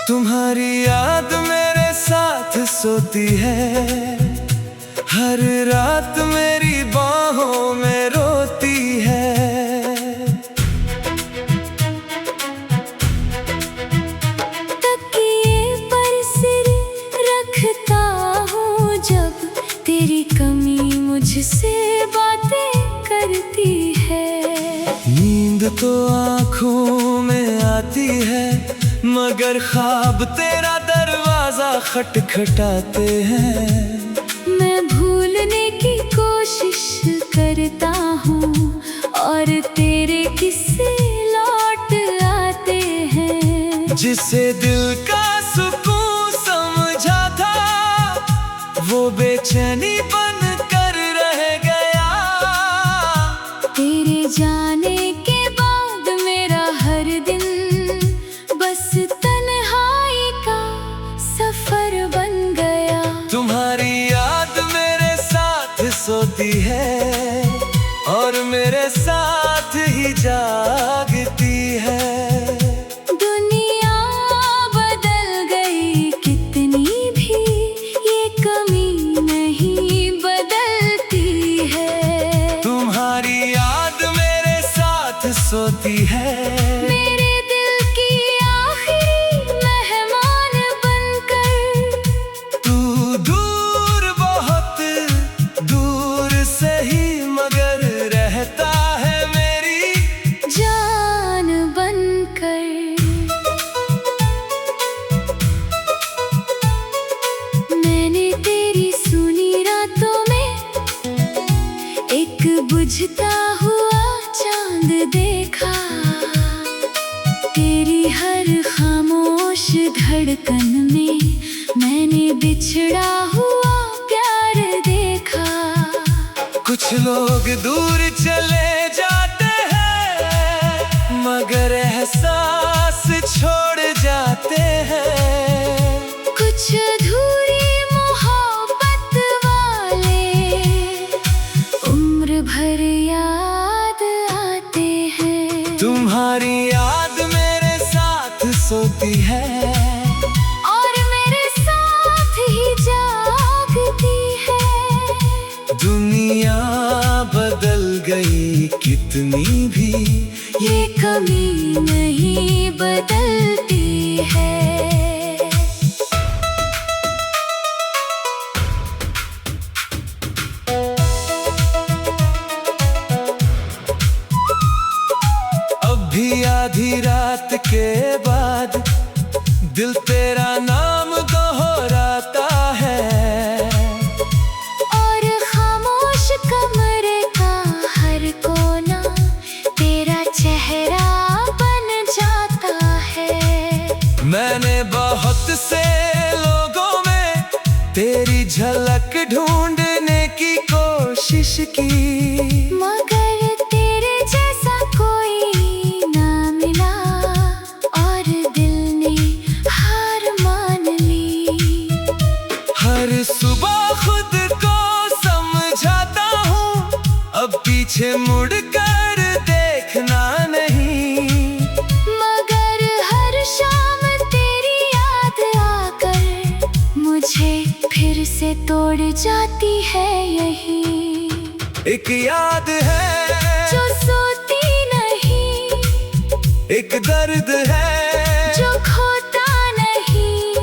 तुम्हारी याद मेरे साथ सोती है, हर रात मेरी बाहों में रोती है। तकिए पर सिर रखता हूँ जब तेरी कमी मुझसे बातें करती है। नींद तो आँखों में आती है, मगर ख्वाब तेरा दरवाजा खटखटाते हैं। मैं भूलने की कोशिश करता हूँ और तेरे किस्से लौट आते हैं। जिसे दिल का सुकून समझा था, वो बेचैनी बन कर रह गया। तेरे जाने के बाद मेरा हर दिन बस तन्हाई का सफर बन गया। तुम्हारी याद मेरे साथ सोती है और मेरे साथ ही जागती है। दुनिया बदल गई कितनी भी, ये कमी नहीं बदलती है। तुम्हारी याद मेरे साथ सोती है, मेरे दिल की आखिरी मेहमान बनकर। तू दूर बहुत दूर से ही, मगर रहता है मेरी जान बनकर। मैंने तेरी सुनी रातों में एक बुझता हुआ चांद देखा। तेरी हर खामोश धड़कन में मैंने बिछड़ा हुआ प्यार देखा। कुछ लोग दूर चले जाते हैं, मगर एहसास छोड़ जाते हैं। कुछ अधूरी मोहब्बत वाले उम्र भर याद आते हैं। तुम्हारी याद मेरे साथ सोती है और मेरे साथ ही जागती है। दुनिया बदल गई कितनी भी, ये कमी नहीं बदलती है। अब भी आधी रात के बाद दिल तेरा नाम दोहराता है। और खामोश कमरे का हर कोना तेरा चेहरा बन जाता है। मैंने बहुत से लोगों में तेरी झलक ढूंढने की कोशिश की, मगर तेरे जैसा कोई ना मिला और दिल ने हार मान ली। हर सुबह खुद को समझाता हूँ, अब पीछे मुड़कर देखना नहीं। मगर हर शाम तेरी याद आकर मुझे फिर से तोड़ जाती है यही। एक याद है जो सोती नहीं, एक दर्द है जो खोता नहीं,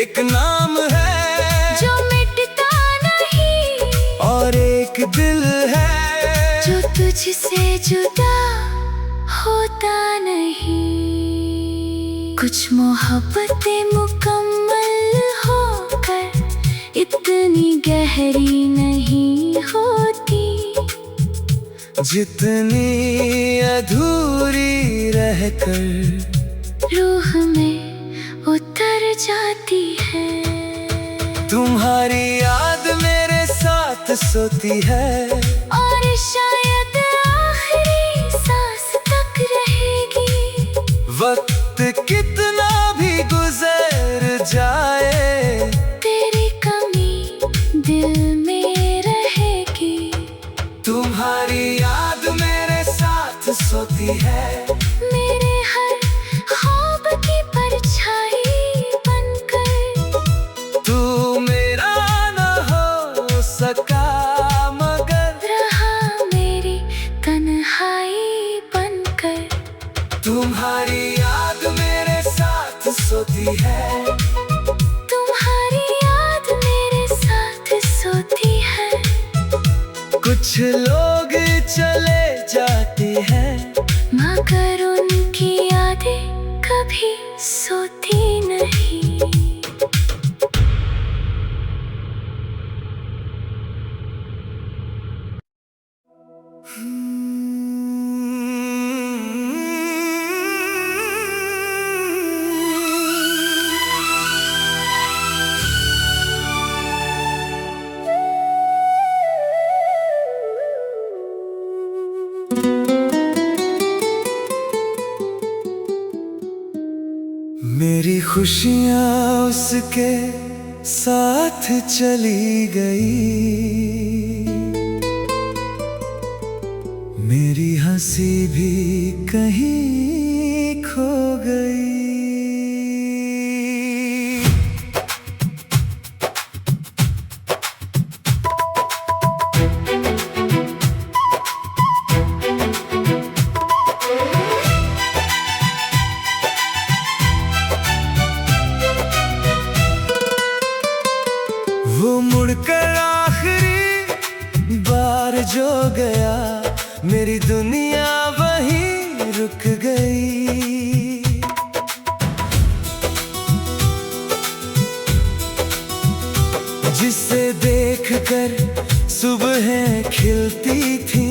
एक नाम है जो मिटता नहीं, और एक दिल है जो तुझसे जुदा होता नहीं। कुछ मोहब्बतें मुकम्मल होकर इतनी गहरी नहीं होती, जितनी अधूरी रहकर रूह में उतर जाती है। तुम्हारी याद मेरे साथ सोती है और शायद आखिरी सांस तक रहेगी। वक्त कितना भी गुजर जाए तेरी कमी दिल में रहेगी। तुम्हारी याद मेरे साथ सोती है, मेरे हर ख्वाब की परछाई बनकर। तू मेरा न हो सका मगर रहा मेरी तन्हाई बनकर। तुम्हारी याद मेरे साथ सोती है। तुम्हारी याद मेरे साथ सोती है। कुछ लोग चले जाते हैं मगर उनकी यादें कभी सोती नहीं। मेरी खुशियाँ उसके साथ चली गई, मेरी हंसी भी कहीं खो गई। वो मुड़कर आखिरी बार जो गया, मेरी दुनिया वहीं रुक गई। जिसे देखकर सुबहें खिलती थी,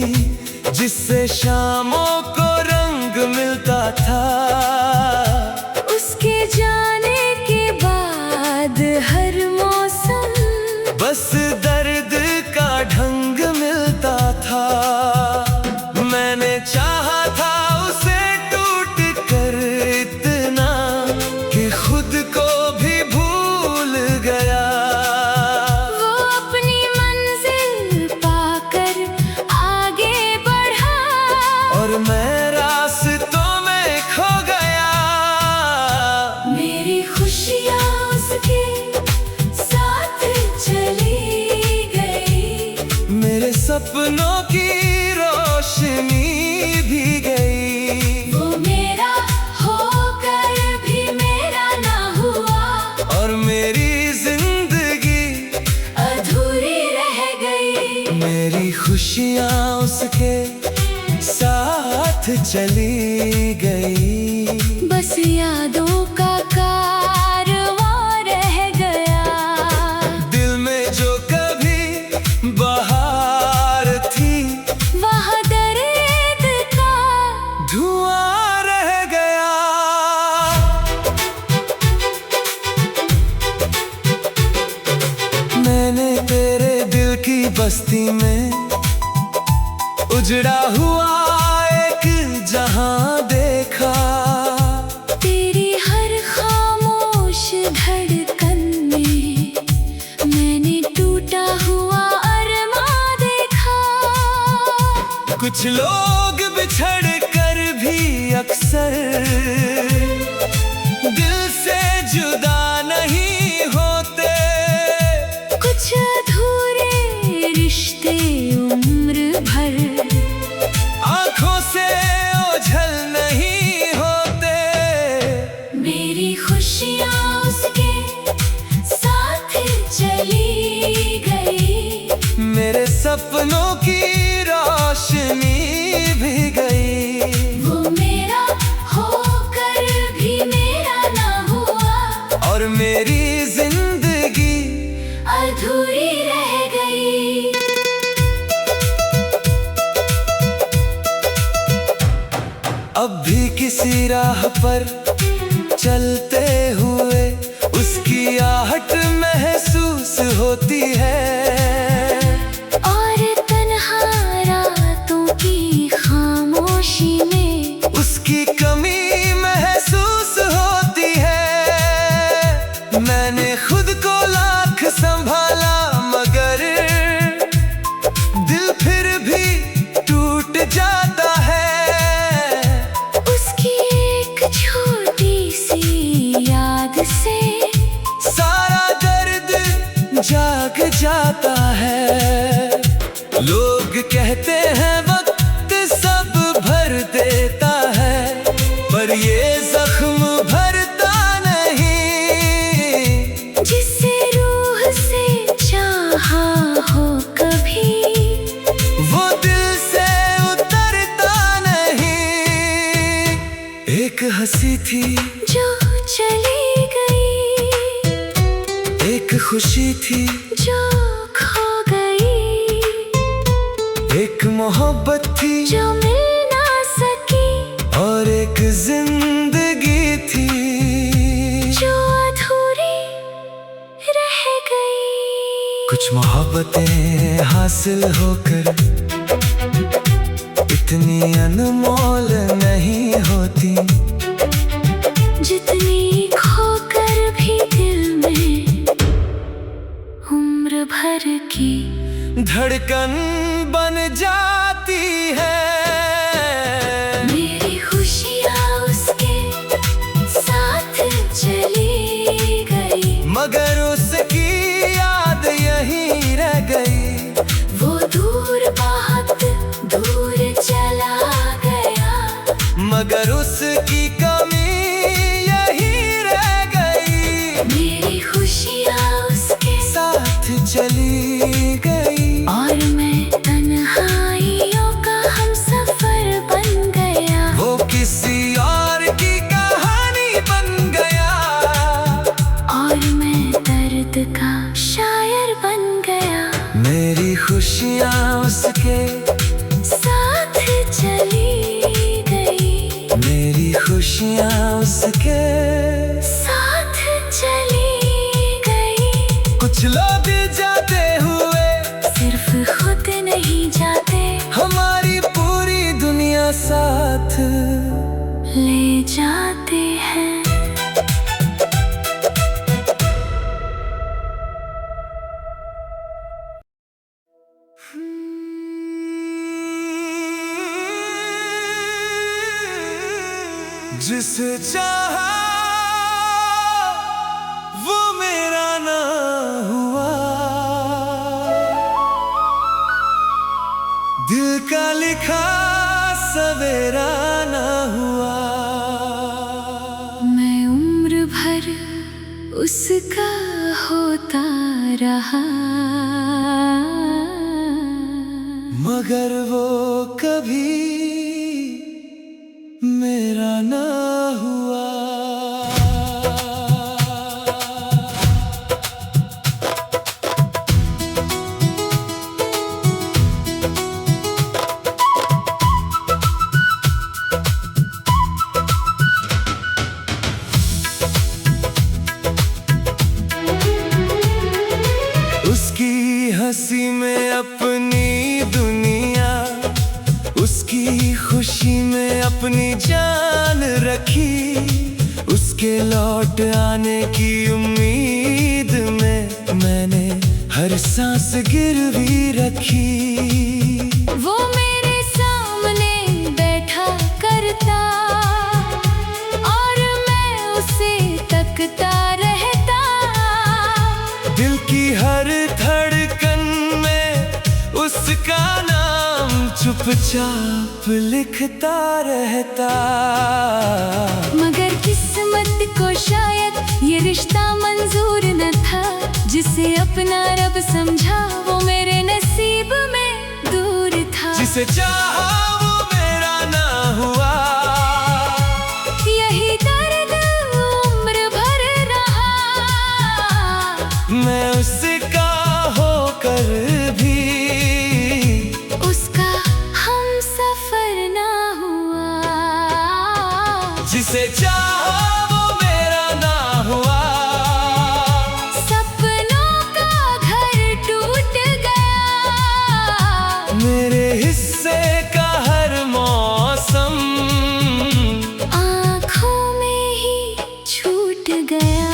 जिससे शामों को रंग मिलता था, उसके जाने के बाद हर मौसम बस दर्द का ढंग मिलता था। मैंने चाहा था उसे टूट कर इतना कि खुद को भी भूल गया। वो अपनी मंजिल पाकर आगे बढ़ा और मैं रास्तों में खो गया। मेरी खुशियाँ उसके साथ चली गई। मेरे सपनों की रोशनी भी गई। वो मेरा होकर भी मेरा ना हुआ और मेरी जिंदगी अधूरी रह गई। मेरी खुशियाँ उसके साथ चली गई। बस यादों का कारवां रह गया। दिल में जो कभी बहार थी, वहाँ दर्द का धुआं रह गया। मैंने तेरे दिल की बस्ती में उजड़ा हुआ एक जहां देखा। तेरी हर खामोश धड़कन में मैंने टूटा हुआ अरमां देखा। कुछ लोग बिछड़ कर भी अक्सर दिल से जुदा नहीं होते। कुछ अधूरे रिश्ते उम्र भर आंखों से ओझल नहीं होते। मेरी खुशियाँ उसके साथ चली गई। मेरे सपनों की रोशनी भी गई। वो मेरा होकर भी मेरा ना हुआ और मेरी जिंदगी अधूरी रह गई। अब भी किसी राह पर चलते हुए उसकी आहट महसूस होती है। और तन्हा रातों की खामोशी में उसकी कमी महसूस होती है। मैंने खुद को लाख संभाला मगर दिल फिर भी टूट जाता है। उसकी एक छोटी सी याद से सारा दर्द जाग जाता है। लोग कहते हैं वक्त सब भर देता है, पर ये जख्म भरता नहीं। जिसे रूह से चाहा हो कभी वो दिल से उतरता नहीं। एक हंसी थी जो चली गई, एक खुशी थी जो खो गई, एक मोहब्बत थी जो मिल ना सकी, और एक जिंदगी थी जो अधूरी रह गई। कुछ मोहब्बतें हासिल होकर इतनी अनमोल नहीं होती, जितनी खोकर भी दिल में उम्र भर की धड़कन बन जाती है। मेरी खुशियाँ उसके साथ चली गई, मगर उसकी याद यहीं रह गई। वो दूर बहुत दूर चला गया, मगर उसकी कमी यहीं रह गई। मेरी खुशियाँ उसके साथ चली गई और मैं तन्हाइयों का हमसफर बन गया। वो किसी और की कहानी बन गया और मैं दर्द का शायर बन गया। मेरी खुशियाँ उसके साथ चली गई, मेरी खुशियाँ उसके साथ चली गई। कुछ लोग जाते हुए सिर्फ खुद नहीं जाते, हमारी पूरी दुनिया साथ ले जाते हैं। जिसे चाहा वो मेरा ना हुआ, दिल का लिखा सवेरा ना हुआ। मैं उम्र भर उसका होता रहा, मगर वो कभी मेरा ना हुआ। उसकी हंसी में अपनी दुनिया, उसकी खुशी में अपनी जान रखी। उसके लौट आने की उम्मीद में मैंने हर सांस गिरवी रखी। वो मेरे सामने बैठा करता और मैं उसे तकता रहता। दिल की हर धड़कन में उसका नाम चुपचाप लिखता रहता। मगर किस्मत को शायद ये रिश्ता मंजूर न था, जिसे अपना रब समझा वो मेरे नसीब में दूर था। जिसे चाहा वो मेरा ना हुआ, यही दर्द उम्र भर रहा। मैं उसका होकर भी उसका हमसफर ना हुआ। जिसे चाहा वो मेरा ना हुआ। सपनों का घर टूट गया, मेरे हिस्से का हर मौसम आँखों में ही छूट गया।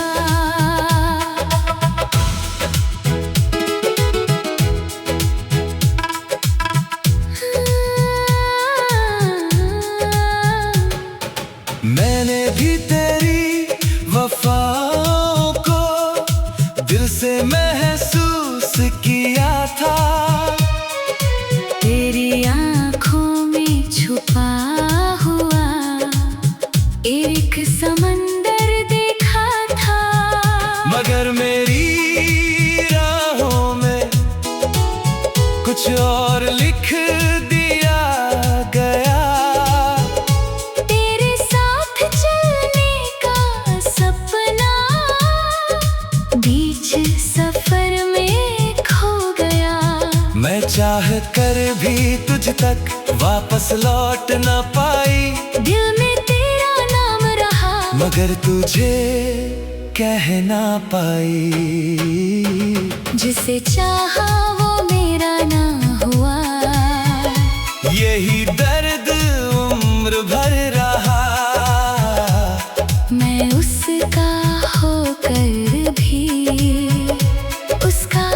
मैंने भी तेरी वफाओं को दिल से महसूस किया था। तेरी आँखों में छुपा हुआ एक समंदर देखा था। मगर मेरी राहों में कुछ और लिख दिया गया। तेरे साथ चलने का सपना बीच सफर में खो गया। मैं चाह कर भी तुझ तक वापस लौट न पाई। दिल में तेरा नाम रहा, मगर तुझे कह ना पाई। जिसे चाहा वो मेरा ना हुआ। यही दर्द उम्र भर रहा। मैं उसका होकर भी उसका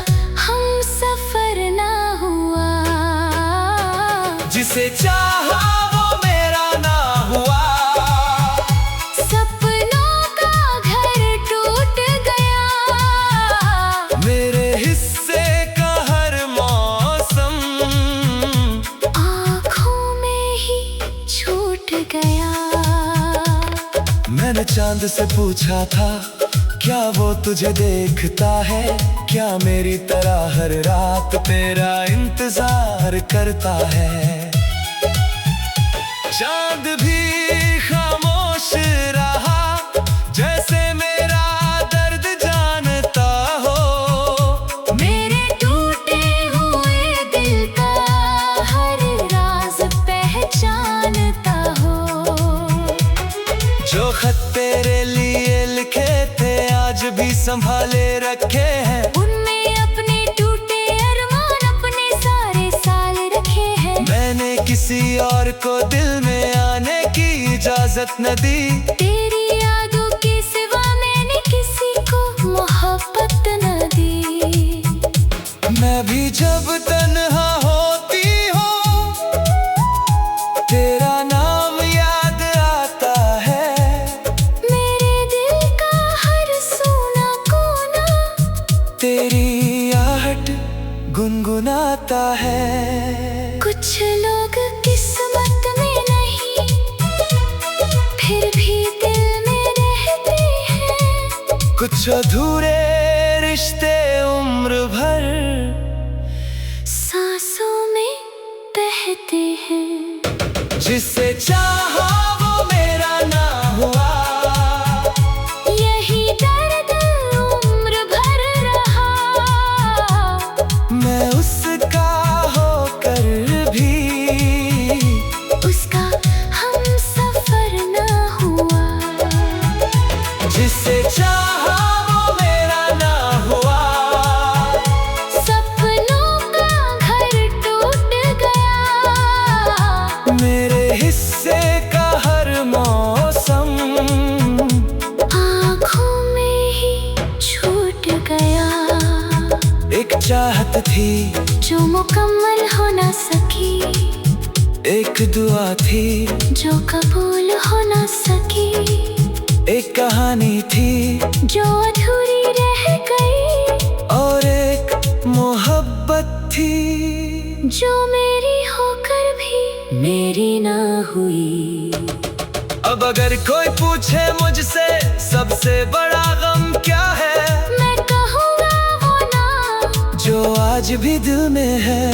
हम सफर ना हुआ। जिसे चाहा वो मेरा ना हुआ। सपनों का घर टूट गया, मेरे हिस्से का हर मौसम आँखों में ही छूट गया। मैंने चांद से पूछा था क्या वो तुझे देखता है। क्या मेरी तरह हर रात तेरा इंतजार करता है। चांद भी खामोश रहा, जैसे मेरा दर्द जानता हो। मेरे टूटे हुए दिल का हर राज पहचानता हो। जो खत तेरे लिए लिखे थे आज भी संभाले रखे हैं। उनमें अपने टूटे अरमान अपने सारे साल रखे हैं। मैंने किसी और को दिल में आने की इजाजत न दी। तेरी यादों के सिवा मैंने किसी को मोहब्बत न दी। मैं भी जब तन्हा होती हूँ तेरा नाम याद आता है। मेरे दिल का हर सूना कोना तेरी आहट गुनगुनाता है। कुछ लोग किस्मत में नहीं फिर भी दिल में रहते हैं। कुछ अधूरे रिश्ते उम्र भर सांसों में बहते हैं। जिसे चाहा वो मेरा ना हुआ। यही दर्द उम्र भर रहा, मैं उसका होकर भी उसका हम सफर न हुआ। जिसे चाहा वो मेरा ना हुआ। सपनों का घर टूट गया, मेरे हिस्से का हर मौसम आँखों में ही छूट गया। एक चाहत थी जो मुकम्मल हो ना सकी, एक दुआ थी जो कबूल हो ना सकी, एक कहानी थी जो अधूरी रह गई, और एक मोहब्बत थी जो मेरी होकर भी मेरी ना हुई। अब अगर कोई पूछे मुझसे सबसे बड़ा गम क्या है, मैं कहूँगा वो ना जो आज भी दिल में है,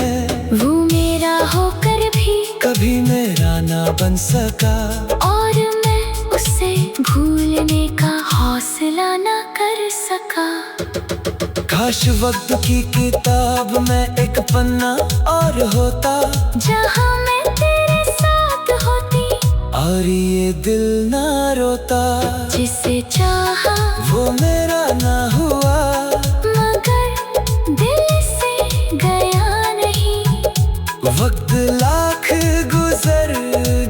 वो मेरा होकर भी कभी मेरा ना बन सका, और मैं उसे भूलने का हौसला ना कर सका। काश वक्त की किताब में एक पन्ना और होता, जहाँ मैं तेरे साथ होती और और ये दिल ना रोता, जिसे चाहा वो मेरा ना हुआ, मगर दिल से गया नहीं। वक्त लाख गुजर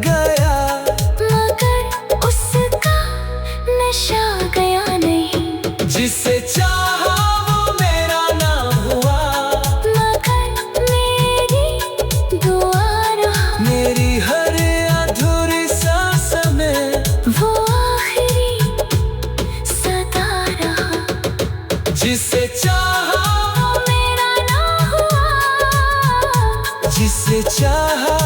गया, मगर उसका नशा गया नहीं। जिसे चाहा वो मेरा ना हुआ, मगर मेरी दुआ रहा, मेरी हर अधूरी सांस में वो आखिरी सदा रहा। जिसे चाहा वो मेरा ना हुआ, जिसे चाहा